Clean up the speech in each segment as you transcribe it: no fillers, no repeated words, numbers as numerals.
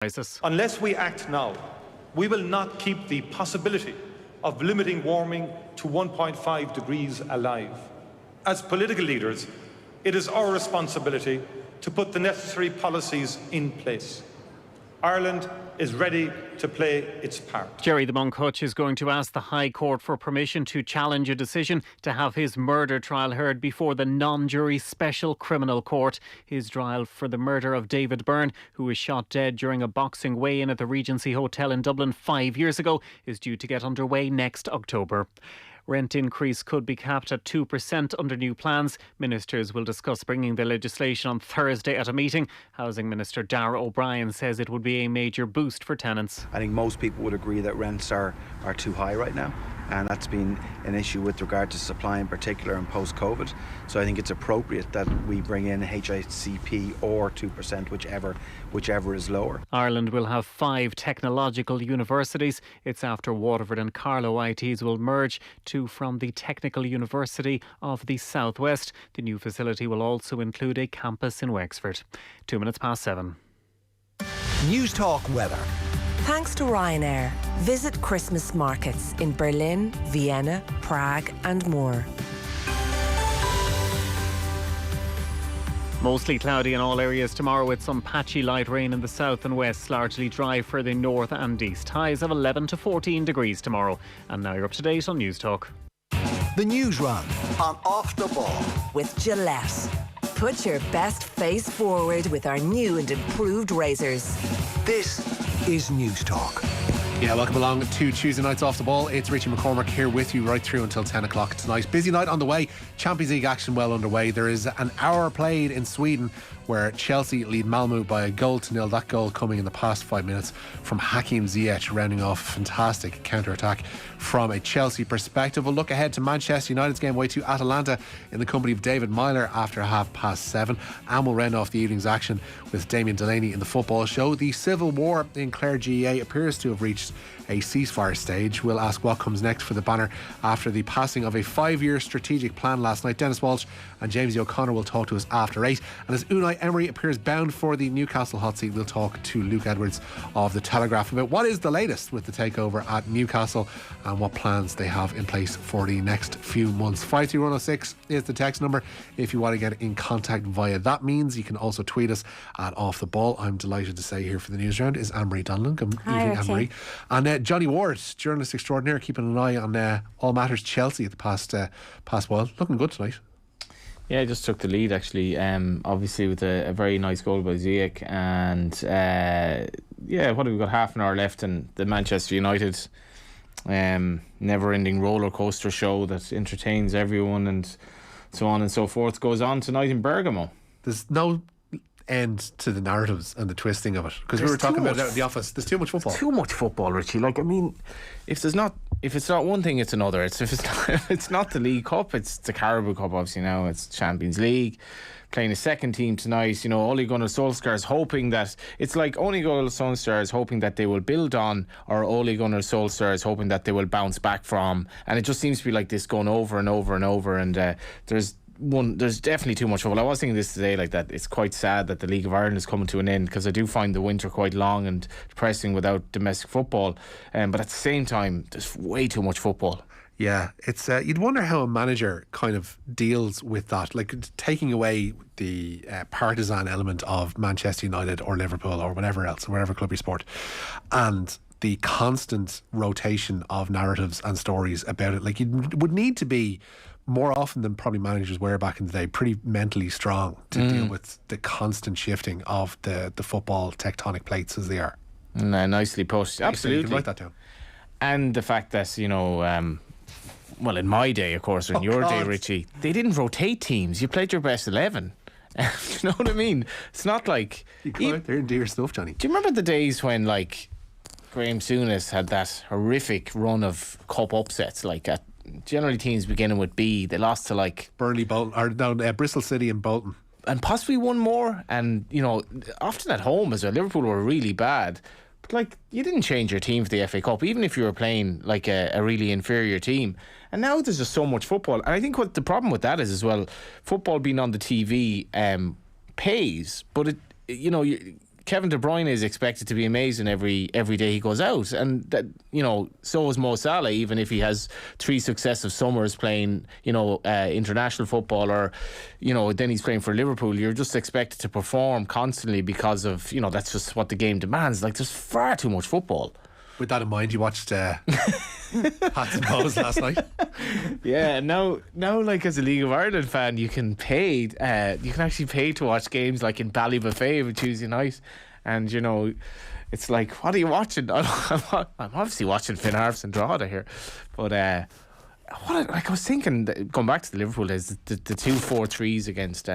Unless we act now, we will not keep the possibility of limiting warming to 1.5 degrees alive. As political leaders, it is our responsibility to put the necessary policies in place. Ireland is ready to play its part. Jerry the Monk Hutch is going to ask the High Court for permission to challenge a decision to have his murder trial heard before the non-jury Special Criminal Court. His trial for the murder of David Byrne, who was shot dead during a boxing weigh-in at the Regency Hotel in Dublin 5 years ago, is due to get underway next October. Rent increase could be capped at 2% under new plans. Ministers will discuss bringing the legislation on Thursday at a meeting. Housing Minister Darragh O'Brien says it would be a major boost for tenants. I think most people would agree that rents are too high right now, and that's been an issue with regard to supply in particular and post-COVID. So I think it's appropriate that we bring in HICP or 2%, whichever is lower. Ireland will have 5 technological universities. It's after Waterford and Carlow ITs will merge, 2 from the Technical University of the South West. The new facility will also include a campus in Wexford. 7:02. News Talk weather. Thanks to Ryanair. Visit Christmas markets in Berlin, Vienna, Prague and more. Mostly cloudy in all areas tomorrow with some patchy light rain in the south and west, largely dry for the north and east. Highs of 11 to 14 degrees tomorrow. And now you're up to date on News Talk. The Newsround on Off the Ball with Gillette. Put your best face forward with our new and improved razors. This is News Talk. Yeah, welcome along to Tuesday Nights Off the Ball. It's Richie McCormack here with you right through until 10 o'clock tonight. Busy night on the way. Champions League action well underway. There is an hour played in Sweden where Chelsea lead Malmö by 1-0. That goal coming in the past 5 minutes from Hakim Ziyech, rounding off a fantastic counter-attack from a Chelsea perspective. We'll look ahead to Manchester United's game away to Atalanta in the company of David Myler after 7:30. And we'll round off the evening's action with Damien Delaney in the football show. The civil war in Clare GAA appears to have reached a ceasefire stage. We'll ask what comes next for the banner after the passing of a 5-year strategic plan last night. Dennis Walsh and Jamesy O'Connor will talk to us after 8. And as Unai Emery appears bound for the Newcastle hot seat, we'll talk to Luke Edwards of The Telegraph about what is the latest with the takeover at Newcastle and what plans they have in place for the next few months. 53106 is the text number if you want to get in contact via that means. You can also tweet us at Off the Ball. I'm delighted to say here for the Newsround is Ann-Marie Donelan. Good evening, Ann-Marie. And Johnny Ward, journalist extraordinaire, keeping an eye on all matters Chelsea at the past while. Looking good tonight. Yeah, just took the lead actually. Obviously with a very nice goal by Ziyech, and what have we got? Half an hour left, and the Manchester United never-ending roller coaster show that entertains everyone and so on and so forth goes on tonight in Bergamo. There's no end to the narratives and the twisting of it, because we were talking about it out in the office. There's too much football. Too much football, Richie. Like, I mean, if it's not one thing, it's another. If it's not the League Cup, it's the Carabao Cup. Obviously now it's Champions League. Playing a second team tonight, Ole Gunnar Solskjaer is hoping that it's like Ole Gunnar Solskjaer is hoping that they will build on, or Ole Gunnar Solskjaer is hoping that they will bounce back from, and it just seems to be like this going over and over and over. And there's definitely too much football. I was thinking this today, like that it's quite sad that the League of Ireland is coming to an end, because I do find the winter quite long and depressing without domestic football, but at the same time there's way too much football. Yeah, it's you'd wonder how a manager kind of deals with that, like taking away the partisan element of Manchester United or Liverpool or whatever else, whatever club you support, and the constant rotation of narratives and stories about it. Like, you would need to be, more often than probably managers were back in the day, pretty mentally strong to deal with the constant shifting of the football tectonic plates as they are. Nicely put. Absolutely. You can write that down. And the fact that, well, in my day, of course, or in your day, Richie, they didn't rotate teams. You played your best 11. You know what I mean? It's not like... You go out there and do your stuff, Johnny. Do you remember the days when, like, Graham Souness had that horrific run of cup upsets, like at generally teams beginning with B? They lost to, like... Burnley, Bolton, or no, Bristol City and Bolton. And possibly one more. And, often at home as well. Liverpool were really bad. But, like, you didn't change your team for the FA Cup, even if you were playing, like, a really inferior team. And now there's just so much football. And I think what the problem with that is as well, football being on the TV pays, but it, Kevin De Bruyne is expected to be amazing every day he goes out, and that, you know, so is Mo Salah. Even if he has 3 successive summers playing, you know, international football, or, you know, then he's playing for Liverpool, you're just expected to perform constantly because of, you know, that's just what the game demands. Like, there's far too much football. With that in mind, you watched Pats and Bows last night. Yeah, now, like, as a League of Ireland fan, you can actually pay to watch games like in Ballybuffet on Tuesday night, and, you know, it's like, what are you watching? I'm obviously watching Finn Harfson Drogheda here, but I was thinking, going back to the Liverpool days, the 2-4-3s against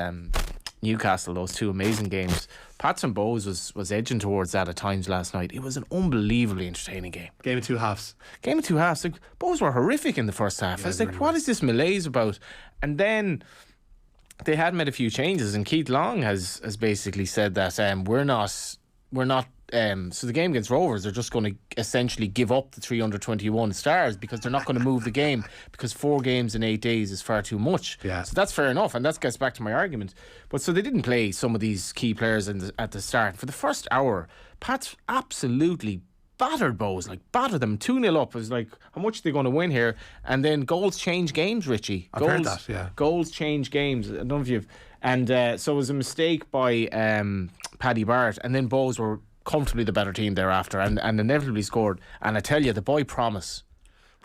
Newcastle, those 2 amazing games. Pats and Bows was edging towards that at times last night. It was an unbelievably entertaining game. Game of 2 halves. Like, Bows were horrific in the first half. I was like, what is this malaise about? And then they had made a few changes, and Keith Long has basically said that we're not. So the game against Rovers, they're just going to essentially give up the 321 stars because they're not going to move the game, because 4 games in 8 days is far too much. Yeah. So that's fair enough, and that gets back to my argument. But so they didn't play some of these key players at the start. For the first hour, Pats absolutely battered Bows, like battered them 2-0 up. It was like, how much are they going to win here? And then goals change games, Richie. I've heard that, yeah. Goals change games. I don't know if you've... And so it was a mistake by Paddy Barrett, and then Bows were comfortably the better team thereafter, and inevitably scored. And I tell you, the boy Promise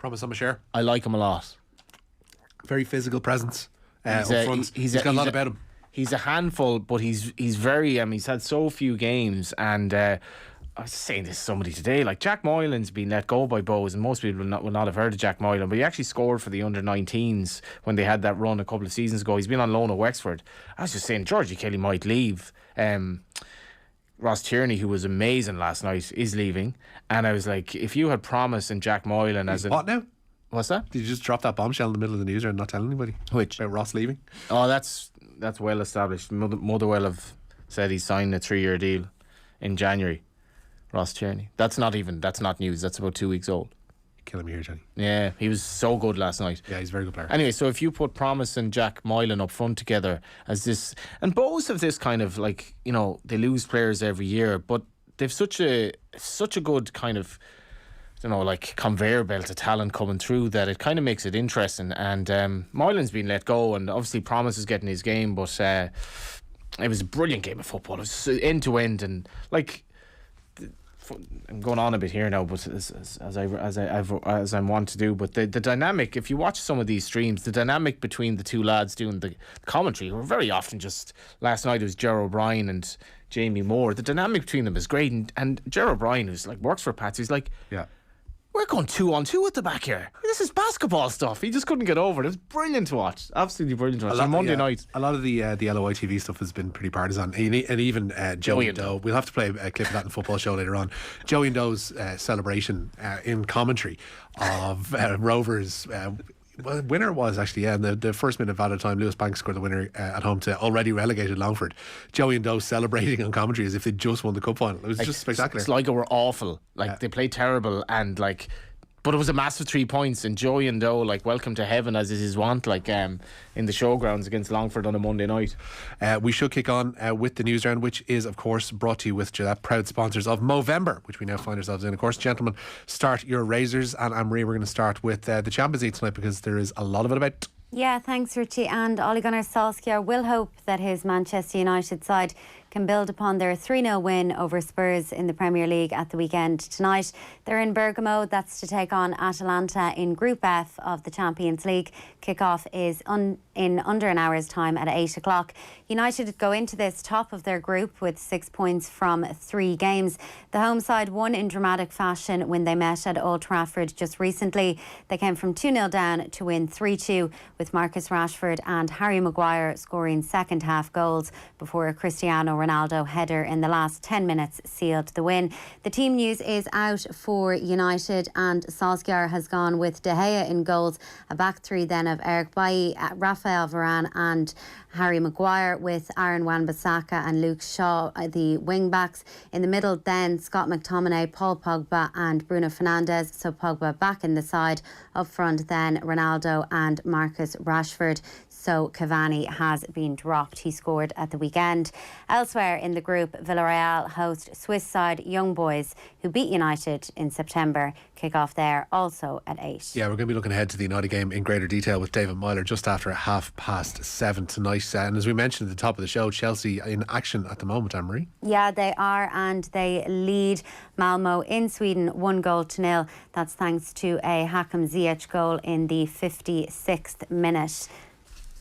I'm a share. I like him a lot. Very physical presence up front. He's got a lot about him. He's a handful, but he's very he's had so few games, and I was saying this to somebody today, like, Jack Moylan's been let go by Bows, and most people will not have heard of Jack Moylan, but he actually scored for the under-19s when they had that run a couple of seasons ago. He's been on loan at Wexford. I was just saying, Georgie Kelly might leave. Ross Tierney, who was amazing last night, is leaving, and I was like, if you had Promise and Jack Moylan as what now? What's that? Did you just drop that bombshell in the middle of the news and not tell anybody? Which? About Ross leaving? Oh, that's well established. Motherwell have said he's signing a 3-year deal in January. Ross Tierney. That's not news. That's about 2 weeks old. You're killing me here, Johnny. Yeah, he was so good last night. Yeah, he's a very good player. Anyway, so if you put Promise and Jack Moylan up front together as this, and both have this kind of, like, you know, they lose players every year, but they've such a good kind of, you know, like, conveyor belt of talent coming through that it kind of makes it interesting. And Moylan's been let go, and obviously Promise is getting his game, but it was a brilliant game of football. It was end to end, and, like, I'm going on a bit here now, but as I want to do. But the dynamic, if you watch some of these streams, the dynamic between the two lads doing the commentary, were very often just, last night it was Ger O'Brien and Jamie Moore. The dynamic between them is great, and Ger O'Brien, who's like works for Pats, he's like, yeah, we're going 2-on-2 at the back here. This is basketball stuff. He just couldn't get over it. It was brilliant to watch. Absolutely brilliant to watch. On Monday night. A lot of the LOI TV stuff has been pretty partisan. And even Joey and Doe. We'll have to play a clip of that in the football show later on. Joey and Doe's celebration in commentary of Rovers. Winner was actually, yeah, in the first minute of added time, Lewis Banks scored the winner at home to already relegated Longford. Joey and Doe celebrating on commentary as if they just won the cup final. It was just spectacular. Sligo were awful. Like, they played terrible, and like, but it was a massive 3 points, and Joey and Doe, like, welcome to heaven as is his want, like, in the showgrounds against Longford on a Monday night. We should kick on with the news round, which is, of course, brought to you with Gillette, proud sponsors of Movember, which we now find ourselves in. Of course, gentlemen, start your razors, and Ann-Marie, we're going to start with the Champions League tonight, because there is a lot of it about. Yeah, thanks, Richie. And Ole Gunnar Solskjaer will hope that his Manchester United side can build upon their 3-0 win over Spurs in the Premier League at the weekend. Tonight, they're in Bergamo. That's to take on Atalanta in Group F of the Champions League. Kick-off is in under an hour's time at 8 o'clock. United go into this top of their group with 6 points from 3 games. The home side won in dramatic fashion when they met at Old Trafford just recently. They came from 2-0 down to win 3-2, with Marcus Rashford and Harry Maguire scoring second half goals before a Cristiano Ronaldo header in the last 10 minutes sealed the win. The team news is out for United, and Solskjaer has gone with De Gea in goals, a back three then of Eric Bailly, Raphael Varane and Harry Maguire, with Aaron Wan-Bissaka and Luke Shaw the wing backs. In the middle then Scott McTominay, Paul Pogba and Bruno Fernandes, so Pogba back in the side. Up front then Ronaldo and Marcus Rashford. so Cavani has been dropped. He scored at the weekend. Elsewhere in the group, Villarreal host Swiss side Young Boys, who beat United in September. Kick off there also at 8. Yeah, we're going to be looking ahead to the United game in greater detail with David Myler just after 7:30 tonight. And as we mentioned at the top of the show, Chelsea in action at the moment, Anne-Marie. Yeah, they are, and they lead Malmo in Sweden 1-0. That's thanks to a Hakim Ziyech goal in the 56th minute.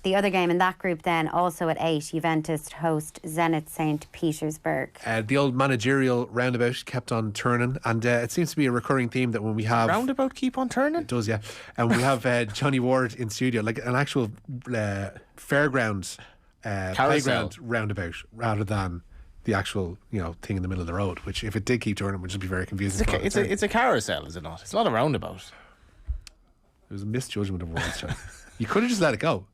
The other game in that group then, also at 8, Juventus host Zenit St. Petersburg. The old managerial roundabout kept on turning, and it seems to be a recurring theme that when we have... Roundabout keep on turning? It does, yeah. And we have Johnny Ward in studio, like an actual fairground, playground roundabout, rather than the actual, thing in the middle of the road, which if it did keep turning would just be very confusing. It's a carousel, is it not? It's not a roundabout. It was a misjudgment of words, John. You could have just let it go.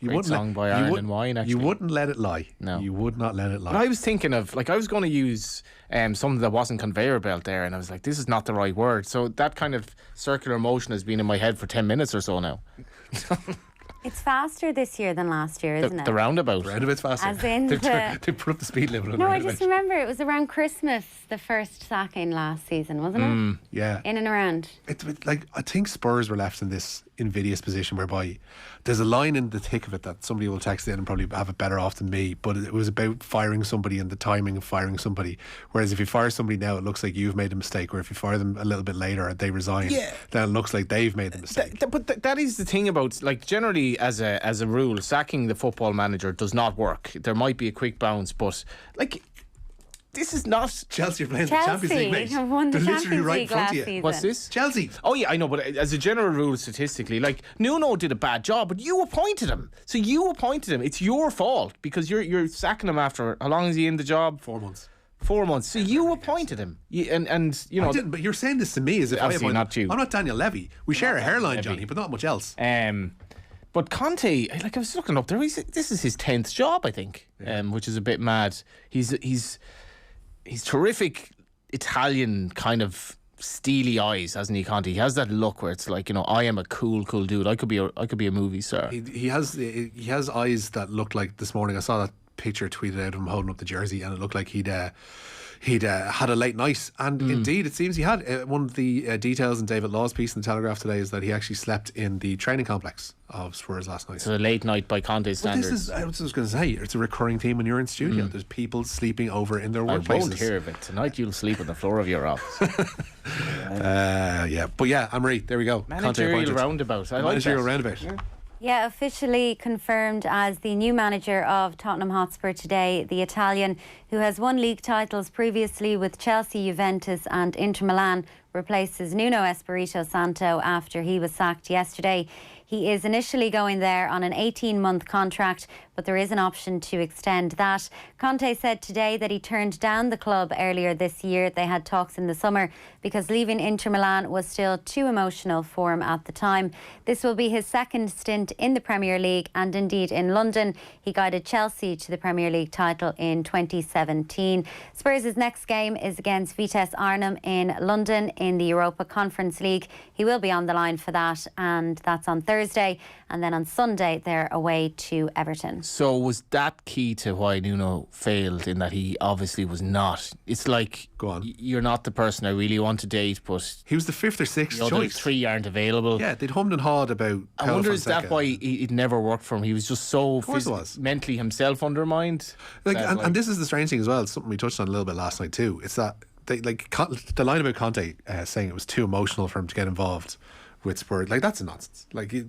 You Great song by Iron and Wine, actually. You wouldn't let it lie. No. You would not let it lie. But I was thinking of, I was going to use something that wasn't conveyor belt there, and I was like, this is not the right word. So that kind of circular motion has been in my head for 10 minutes or so now. It's faster this year than last year, isn't it? The roundabout. The roundabout's faster. As in they put up the speed limit on No, the I roundabout. just remember it was around Christmas, the first sacking last season, wasn't it? Yeah. In and around. I think Spurs were left in this invidious position whereby there's a line in the thick of it that somebody will text in and probably have it better off than me, but it was about firing somebody and the timing of firing somebody. Whereas if you fire somebody now, it looks like you've made a mistake, or if you fire them a little bit later and they resign, then it looks like they've made the mistake. But that is the thing about, generally as a rule, sacking the football manager does not work. There might be a quick bounce, but this is not... Chelsea are playing the Champions League, mate. Have won the They're literally Champions right in League front last of you. season. What's this? Chelsea. Oh yeah, I know, but as a general rule, statistically, Nuno did a bad job, but you appointed him. So you appointed him. It's your fault because you're sacking him after, how long is he in the job? 4 months. 4 months. So you appointed him. And you know... I didn't, but you're saying this to me as if I Obviously appointed... not you. I'm not Daniel Levy. We share a hairline, Levy. Johnny, but not much else. But Conte, I was looking up there, this is his 10th job, I think, which is a bit mad. He's terrific Italian kind of steely eyes, hasn't he, Conte? He has that look where it's like, I am a cool dude. I could be a movie star. He has eyes that look like, this morning I saw that picture tweeted out of him holding up the jersey, and it looked like he'd had a late night, and indeed it seems he had. One of the details in David Law's piece in the Telegraph today is that he actually slept in the training complex of Spurs last night. So a late night by Conte standards. This is, I was going to say, it's a recurring theme when you're in studio. There's people sleeping over in their workplaces. I won't hear of it. Tonight you'll sleep on the floor of your office. But Anne-Marie, there we go. Managerial roundabout. I like Managerial that. roundabout. Yeah, officially confirmed as the new manager of Tottenham Hotspur today, the Italian, who has won league titles previously with Chelsea, Juventus and Inter Milan, replaces Nuno Espirito Santo after he was sacked yesterday. He is initially going there on an 18-month contract, but there is an option to extend that. Conte said today that he turned down the club earlier this year. They had talks in the summer because leaving Inter Milan was still too emotional for him at the time. This will be his second stint in the Premier League, and indeed in London. He guided Chelsea to the Premier League title in 2017. Spurs' next game is against Vitesse Arnhem in London in the Europa Conference League. He will be on the line for that, and that's on Thursday, and then on Sunday they're away to Everton. So was that key to why Nuno failed, in that he obviously was not? It's like, go on, you're not the person I really want to date, but he was the 5th or 6th the other choice. 3 aren't available. Yeah, they'd hummed and hawed about I wonder, is that why it never worked for him? He was just so mentally himself undermined. And this is the strange thing as well. It's something we touched on a little bit last night too. It's that the line about Conte saying it was too emotional for him to get involved with Spurs, that's nonsense. They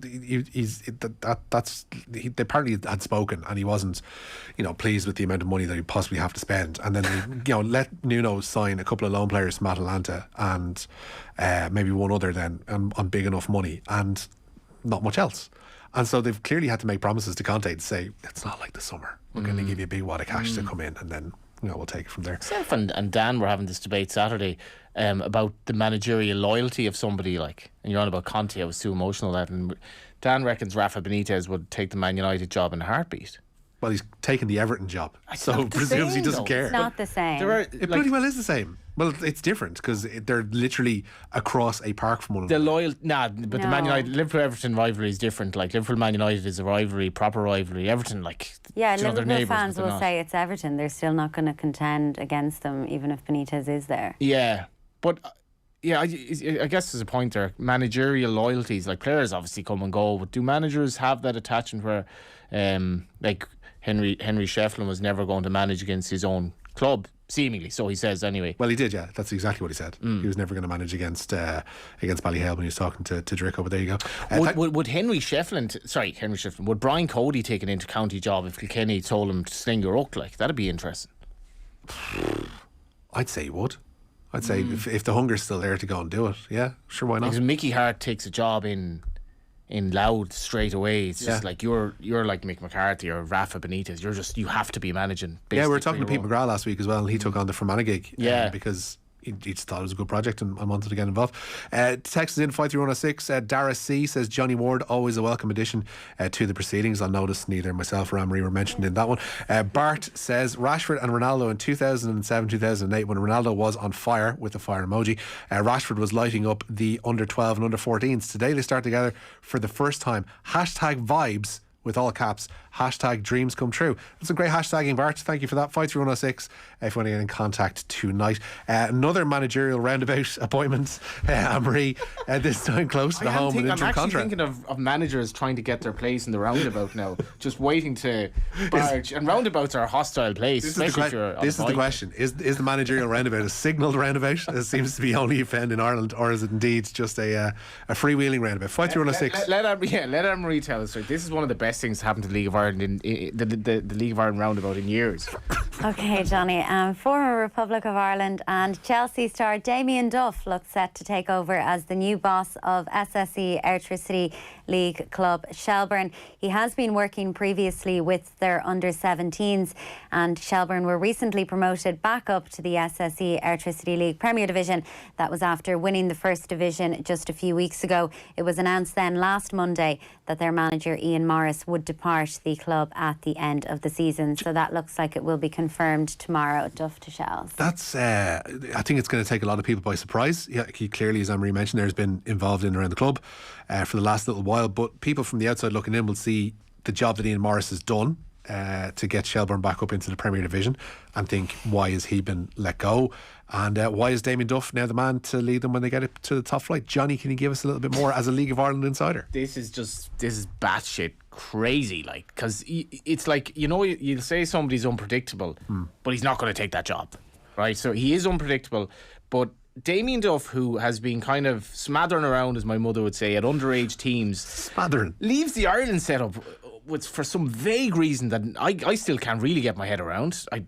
apparently had spoken, and he wasn't, pleased with the amount of money that he'd possibly have to spend, and then they, let Nuno sign a couple of loan players from Atalanta and maybe one other then on big enough money, and not much else. And so they've clearly had to make promises to Conte to say, it's not like the summer. We're going to give you a big wad of cash to come in, and then we'll take it from there. Self and Dan were having this debate Saturday about the managerial loyalty of somebody, and you're on about Conte. I was too emotional that, and Dan reckons Rafa Benitez would take the Man United job in a heartbeat. Well, he's taken the Everton job, so not the presumes he same, doesn't though. care. It's not the same. It bloody well is the same. Well, it's different because they're literally across a park from one The another. loyal, but the Man No. United, Liverpool Everton rivalry is different. Like Liverpool Man United is a rivalry, proper rivalry. Everton, like, Yeah, you know, they're Liverpool neighbours, fans but they're will not. say it's Everton. They're still not going to contend against them, even if Benitez is there. Yeah, but yeah, I guess there's a point there. Managerial loyalties, like players obviously come and go, but do managers have that attachment where, like Henry Shefflin was never going to manage against his own club, seemingly, so he says anyway. Well, he did, yeah. That's exactly what he said. He was never going to manage against Ballyhale when he was talking to Dricko, but there you go. Would Henry Shefflin, would Brian Cody take an inter-county job if Kilkenny told him to sling your hook? Like, that'd be interesting. I'd say he would. I'd say if the hunger's still there to go and do it, yeah, sure, why not? Because Mickey Hart takes a job in Loud straight away. It's just like you're like Mick McCarthy or Rafa Benitez. You have to be managing. Yeah, we were basically talking to for your Pete own. McGrath last week as well, and he took on the Fermanagh gig. Yeah. Because he just thought it was a good project and wanted to get involved. Text is in 53106. Dara C says Johnny Ward, always a welcome addition to the proceedings. I'll notice neither myself or Ann-Marie were mentioned in that one. Bart says Rashford and Ronaldo in 2007-2008, when Ronaldo was on fire with the fire emoji, Rashford was lighting up the under 12 and under 14s. Today they start together for the first time. Hashtag vibes with all caps. Hashtag dreams come true. That's some great hashtagging, Bart. Thank you for that. 53106 if you want to get in contact tonight. Another managerial roundabout appointment, Ann-Marie, this time close to the home with I'm interim actually contract. thinking of managers trying to get their place in the roundabout now, just waiting to barge. And roundabouts are a hostile place, especially if you're on This is the bike. question. Is the managerial roundabout a signalled roundabout? It seems to be only found in Ireland, or is it indeed just a freewheeling roundabout? 53106. Let Anne-Marie tell us. Right, this is one of the best things to happen to the League of Ireland in the League of Ireland roundabout in years. Okay, Johnny. Former Republic of Ireland and Chelsea star Damien Duff looks set to take over as the new boss of SSE Airtricity League club Shelbourne. He has been working previously with their under-17s, and Shelbourne were recently promoted back up to the SSE Airtricity League Premier Division. That was after winning the First Division just a few weeks ago. It was announced then last Monday that their manager Ian Morris would depart the club at the end of the season. So that looks like it will be confirmed tomorrow. Duff to Shels. That's, I think it's going to take a lot of people by surprise. Yeah, he clearly, as Anne-Marie mentioned, there's been involved in and around the club for the last little while. But people from the outside looking in will see the job that Ian Morris has done to get Shelbourne back up into the Premier Division and think, why has he been let go? And why is Damien Duff now the man to lead them when they get it to the top flight? Johnny, can you give us a little bit more as a League of Ireland insider? This is batshit crazy, like, because it's like, you know, you'll say somebody's unpredictable, but he's not going to take that job, right? So he is unpredictable, but Damien Duff, who has been kind of smattering around, as my mother would say, at underage teams, Smattering, leaves the Ireland setup for some vague reason that I still can't really get my head around. I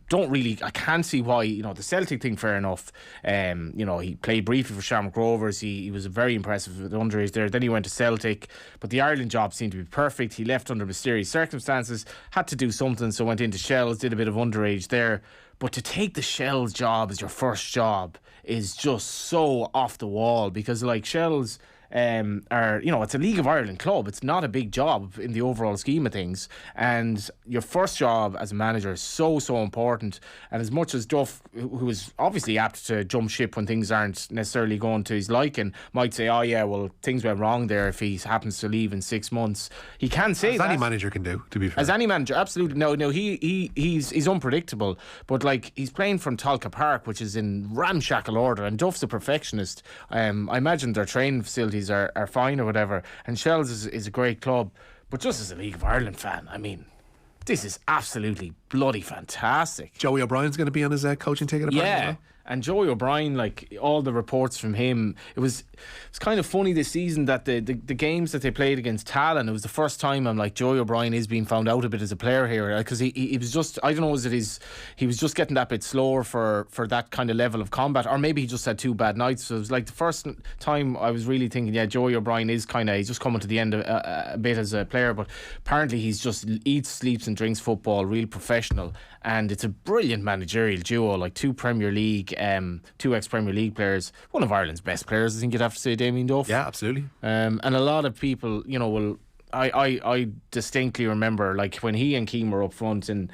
can't see why. You know, the Celtic thing, fair enough. You know, he played briefly for Shamrock Rovers. He was very impressive with the underage there. Then he went to Celtic, but the Ireland job seemed to be perfect. He left under mysterious circumstances, had to do something, so went into Shels, did a bit of underage there. But to take the Shels job as your first job is just so off the wall, because like Shels are, you know, it's a League of Ireland club. It's not a big job in the overall scheme of things, and your first job as a manager is so important. And as much as Duff, who is obviously apt to jump ship when things aren't necessarily going to his liking, might say, oh yeah, well, things went wrong there if he happens to leave in 6 months, he can say that. As any manager can do, to be fair. As any manager, absolutely. No, he's unpredictable, but like, he's playing from Talca Park, which is in ramshackle order, and Duff's a perfectionist. I imagine their training facilities are fine or whatever, and Shels is a great club, but just as a League of Ireland fan, I mean, this is absolutely bloody fantastic. Joey O'Brien's going to be on his coaching ticket, apparently. Yeah. And Joey O'Brien, like, all the reports from him, it's kind of funny this season that the games that they played against Talon, it was the first time I'm like, Joey O'Brien is being found out a bit as a player here, because he was just, I don't know, he was just getting that bit slower for that kind of level of combat, or maybe he just had 2 bad nights. So it was like the first time I was really thinking, yeah, Joey O'Brien is he's just coming to the end a bit as a player, but apparently he's just eats, sleeps and drinks football, real professional, and it's a brilliant managerial duo, like 2 Premier League, 2 ex-Premier League players, one of Ireland's best players, I think you'd have to say, Damien Duff. Yeah, absolutely. And a lot of people, you know, will I distinctly remember, like, when he and Keane were up front in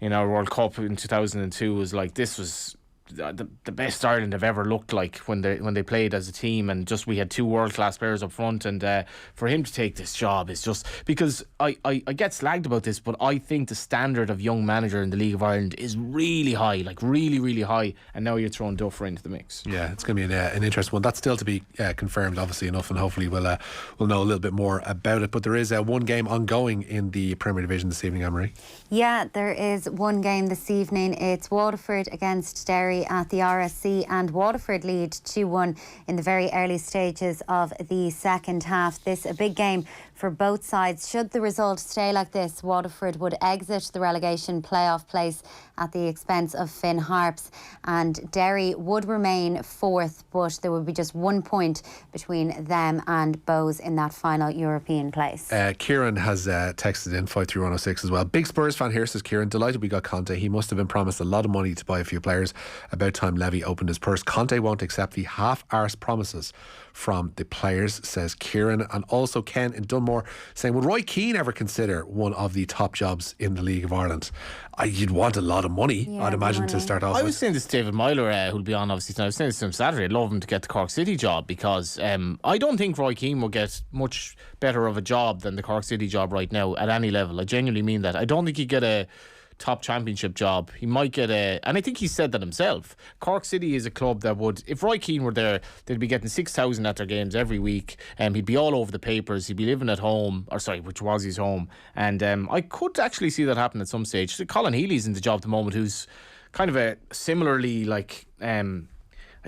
our World Cup in 2002, was like, this was the best Ireland have ever looked like when they played as a team, and just we had two world-class players up front, and for him to take this job is just, because I get slagged about this, but I think the standard of young manager in the League of Ireland is really high, like really, really high, and now you're throwing Duff into the mix. Yeah, it's going to be an interesting one. That's still to be confirmed, obviously enough, and hopefully we'll know a little bit more about it. But there is one game ongoing in the Premier Division this evening, Ann-Marie. Yeah, there is one game this evening. It's Waterford against Derry at the RSC, and Waterford lead 2-1 in the very early stages of the second half. This a big game for both sides. Should the result stay like this, Waterford would exit the relegation playoff place at the expense of Finn Harps, and Derry would remain fourth, but there would be just 1 point between them and Bows in that final European place. Kieran has texted in 53106 as well. Big Spurs fan here, says Kieran. Delighted we got Conte. He must have been promised a lot of money to buy a few players. About time Levy opened his purse. Conte won't accept the half-arsed promises from the players, says Kieran. And also Ken in Dunmore saying, would Roy Keane ever consider one of the top jobs in the League of Ireland? You'd want a lot of money, I'd imagine, to start off with. I was saying this to David Myler, who'll be on obviously tonight. I was saying this to him Saturday. I'd love him to get the Cork City job, because I don't think Roy Keane will get much better of a job than the Cork City job right now at any level. I genuinely mean that. I don't think he'd get a top championship job. He might get and I think he said that himself. Cork City is a club that would, if Roy Keane were there, they'd be getting 6,000 at their games every week, and he'd be all over the papers. He'd be living at home, which was his home, and I could actually see that happen at some stage. Colin Healy's in the job at the moment, who's kind of a similarly, like, I don't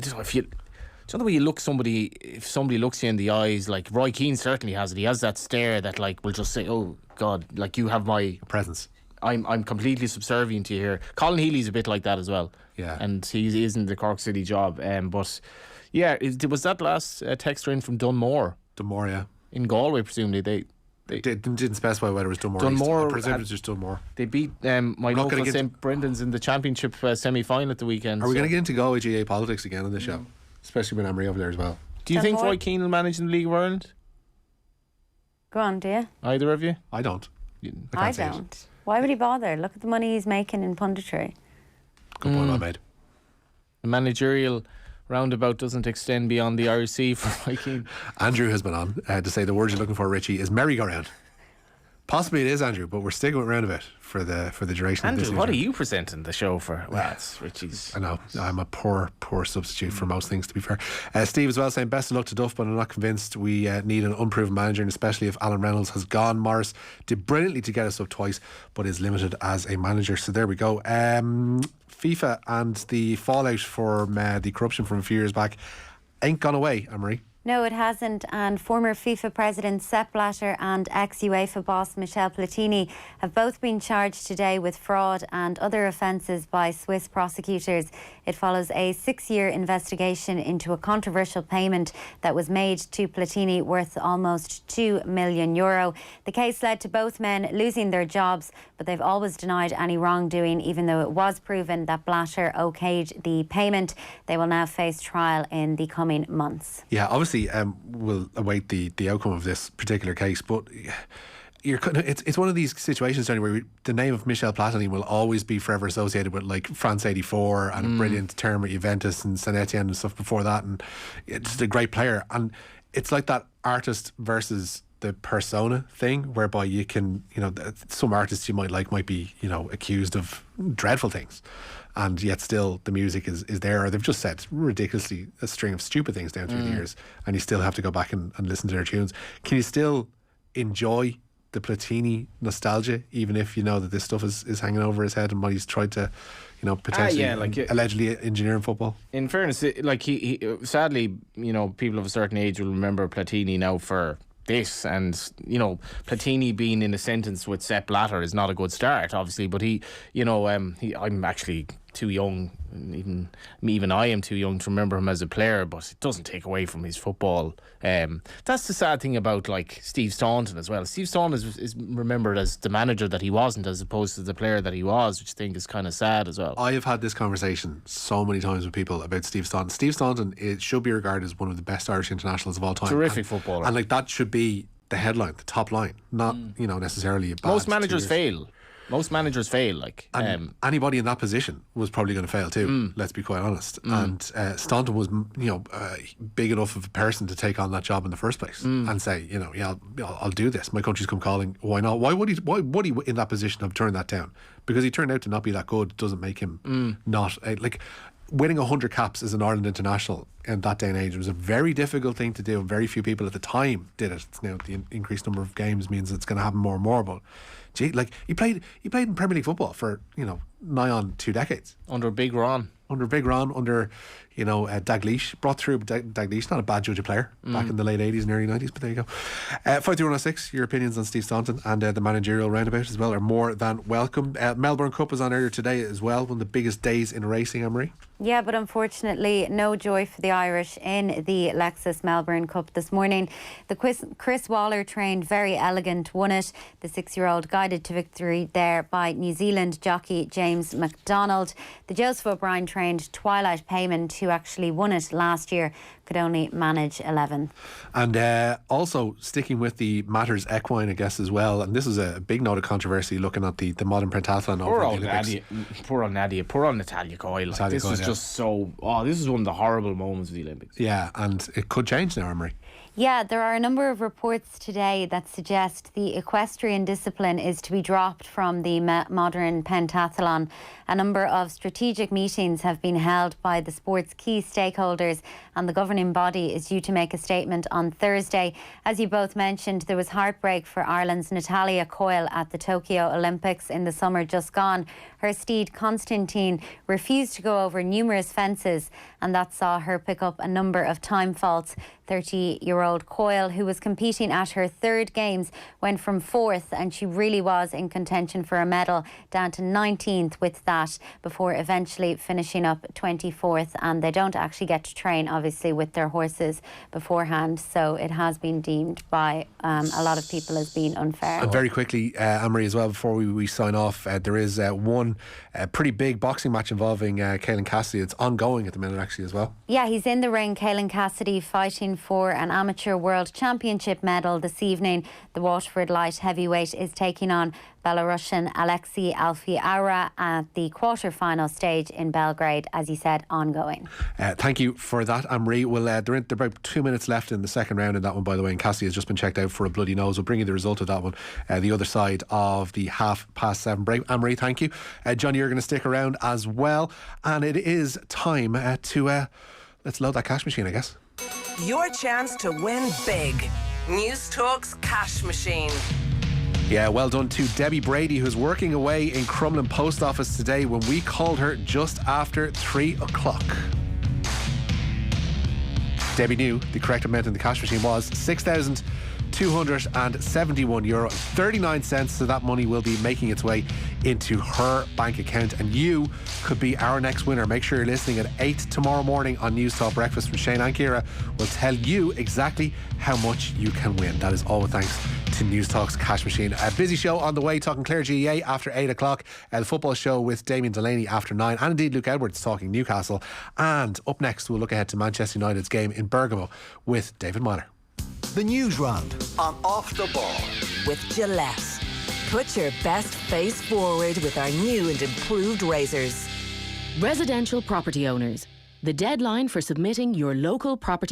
know, if you, do you know the way you look somebody, if somebody looks you in the eyes, like Roy Keane certainly has it. He has that stare that, like, will just say, oh God, like, you have my presence. I'm completely subservient to you here. Colin Healy's a bit like that as well. Yeah. And he is in the Cork City job. But yeah, was that last texter in from Dunmore? Dunmore, yeah. In Galway, presumably. They didn't specify whether it was Dunmore. Dunmore, I presume it was just Dunmore. They beat my local St Brendan's in the championship semi-final at the weekend. Are we going to get into Galway GA politics again on this show? Especially with Ann-Marie over there as well. Do you think Roy Keane will manage in the League of Ireland? Go on, do you? Either of you? I don't. I don't. Why would he bother? Look at the money he's making in punditry. Good point, well made. The managerial roundabout doesn't extend beyond the RC for Roy Keane. Andrew has been on to say the word you're looking for, Richie, is merry-go-round. Possibly it is, Andrew, but we're sticking with roundabout for the duration Andrew, of this. What are you presenting the show for? Well, it's Richie's. I know, I'm a poor substitute for most things, to be fair. Steve as well saying best of luck to Duff, but I'm not convinced we need an unproven manager, and especially if Alan Reynolds has gone. Morris did brilliantly to get us up twice, but is limited as a manager. So there we go. FIFA and the fallout from the corruption from a few years back ain't gone away, Ann-Marie. No, it hasn't, and former FIFA President Sepp Blatter and ex-UEFA boss Michel Platini have both been charged today with fraud and other offences by Swiss prosecutors. It follows a 6-year investigation into a controversial payment that was made to Platini worth almost €2 million. The case led to both men losing their jobs, but they've always denied any wrongdoing, even though it was proven that Blatter okayed the payment. They will now face trial in the coming months. Yeah, obviously we'll await the outcome of this particular case, but it's one of these situations, Johnny, where the name of Michel Platini will always be forever associated with, like, France 84 and a brilliant term at Juventus and Saint Etienne and stuff before that, and just a great player. And it's like that artist versus the persona thing, whereby you can, some artists you might like might be, accused of dreadful things, and yet still the music is there, or they've just said ridiculously a string of stupid things down through the years, and you still have to go back and listen to their tunes. Can you still enjoy the Platini nostalgia, even if you know that this stuff is hanging over his head and what he's tried to, potentially allegedly engineer in football? In fairness, like he sadly, people of a certain age will remember Platini now for this, and Platini being in a sentence with Sepp Blatter is not a good start, obviously, but I'm actually too young, even I am too young to remember him as a player, but it doesn't take away from his football. That's the sad thing about, like, Steve Staunton as well. Steve Staunton is remembered as the manager that he wasn't, as opposed to the player that he was, which I think is kind of sad as well. I have had this conversation so many times with people about Steve Staunton. Steve Staunton, it should be regarded as one of the best Irish internationals of all time. Terrific footballer. And like, that should be the headline, the top line, not necessarily a bad Most managers 2 years. fail. Most managers fail. Like anybody in that position was probably going to fail too. Let's be quite honest. And Staunton was, big enough of a person to take on that job in the first place and say, I'll do this. My country's come calling. Why not? Why would he in that position have turned that down? Because he turned out to not be that good doesn't make him not like. Winning 100 caps as an Ireland international in that day and age was a very difficult thing to do. Very few people at the time did it. It's now the increased number of games means it's going to happen more and more. But gee, like he played in Premier League football for nigh on 2 decades under Big Ron. Under Dalglish, brought through Dalglish, not a bad judge of player back in the late 80s and early 90s, but there you go. 52106, your opinions on Steve Staunton and the managerial roundabout as well are more than welcome. Melbourne Cup was on earlier today as well, one of the biggest days in racing, Ann-Marie. Yeah, but unfortunately, no joy for the Irish in the Lexus Melbourne Cup this morning. The Chris Waller trained Very Elegant won it. The 6-year-old guided to victory there by New Zealand jockey James McDonald. The Joseph O'Brien trained Twilight Payment, who actually won it last year, could only manage 11. And also sticking with the matters equine, I guess, as well, and this is a big note of controversy looking at the modern pentathlon over the Olympics. Poor old Natalie Coley. This was just so... this is one of the horrible moments of the Olympics. Yeah, and it could change now, Ann-Marie. Yeah, there are a number of reports today that suggest the equestrian discipline is to be dropped from the modern pentathlon. A number of strategic meetings have been held by the sport's key stakeholders, and the governing body is due to make a statement on Thursday. As you both mentioned, there was heartbreak for Ireland's Natalia Coley at the Tokyo Olympics in the summer just gone. Her steed Constantine refused to go over numerous fences, and that saw her pick up a number of time faults. 30-year-old Coley, who was competing at her third games, went from 4th, and she really was in contention for a medal, down to 19th with that, before eventually finishing up 24th. And they don't actually get to train, obviously, with their horses beforehand, so it has been deemed by a lot of people as being unfair. And very quickly, Ann-Marie, as well, before we sign off, there is one pretty big boxing match involving Kailyn Cassidy. It's ongoing at the minute, actually, as well. Yeah, he's in the ring. Kailyn Cassidy fighting for an amateur world championship medal this evening. The Waterford light heavyweight is taking on Belarusian Alexei Alfiaura at the quarter-final stage in Belgrade, as he said, ongoing. Thank you for that, Ann-Marie. Well, there are about 2 minutes left in the second round in that one, by the way, and Cassidy has just been checked out for a bloody nose. We'll bring you the result of that one the other side of the 7:30 break. Ann-Marie, thank you. John, you're going to stick around as well, and it is time to let's load that cash machine, I guess. Your chance to win big. News Talk's cash machine. Yeah, well done to Debbie Brady, who's working away in Crumlin Post Office today when we called her just after 3 o'clock. Debbie knew the correct amount in the cash machine was €6,271.39, so that money will be making its way into her bank account, and you could be our next winner. Make sure you're listening at 8 tomorrow morning on News Talk Breakfast from Shane and Ciara. Will tell you exactly how much you can win. That is all with thanks to News Talk's cash machine. A busy show on the way, talking Clare GEA after 8 o'clock, the football show with Damien Delaney after 9, and indeed Luke Edwards talking Newcastle. And up next, we'll look ahead to Manchester United's game in Bergamo with David Miner. The News Round on Off the Ball with Gillette. Put your best face forward with our new and improved razors. Residential property owners. The deadline for submitting your local property